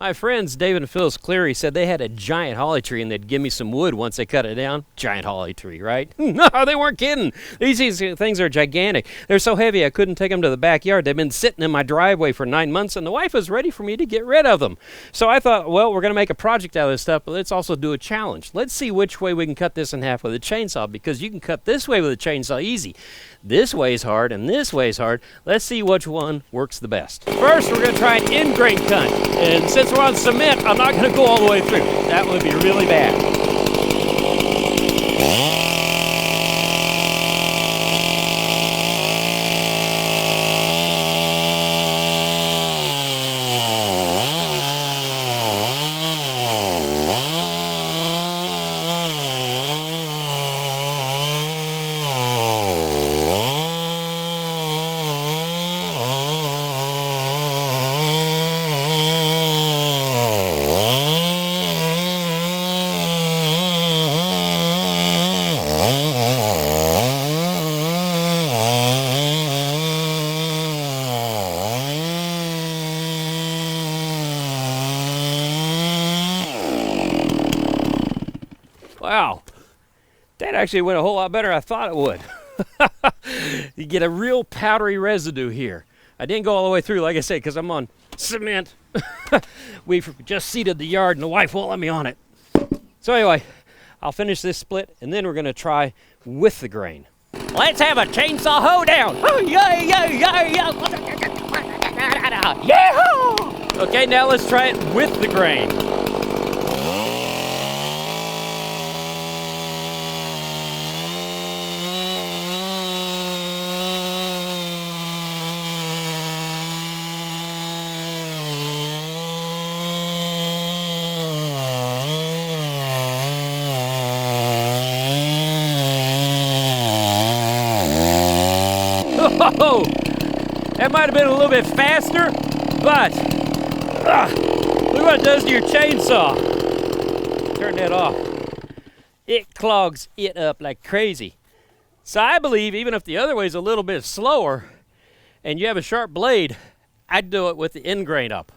My friends David and Phyllis Cleary said they had a giant holly tree and they'd give me some wood once they cut it down. Giant holly tree, right? No, they weren't kidding. These things are gigantic. They're so heavy I couldn't take them to the backyard. They've been sitting in my driveway for 9 months and the wife was ready for me to get rid of them. So I thought, well, we're going to make a project out of this stuff, but let's also do a challenge. Let's see which way we can cut this in half with a chainsaw, because you can cut this way with a chainsaw easy. This way is hard and this way is hard. Let's see which one works the best. First, we're going to try an ingrain cut. And since we're on cement, I'm not going to go all the way through. That would be really bad. Wow, that actually went a whole lot better than I thought it would. You get a real powdery residue here. I didn't go all the way through, like I said, because I'm on cement. We've just seeded the yard and the wife won't let me on it. So anyway, I'll finish this split and then we're going to try with the grain. Let's have a chainsaw hoedown. Oh, yeah, yeah, yeah, yeah. Yeah! Okay, now let's try it with the grain. Oh, that might have been a little bit faster, but look what it does to your chainsaw. Turn that off. It clogs it up like crazy. So I believe even if the other way is a little bit slower and you have a sharp blade, I'd do it with the ingrain up.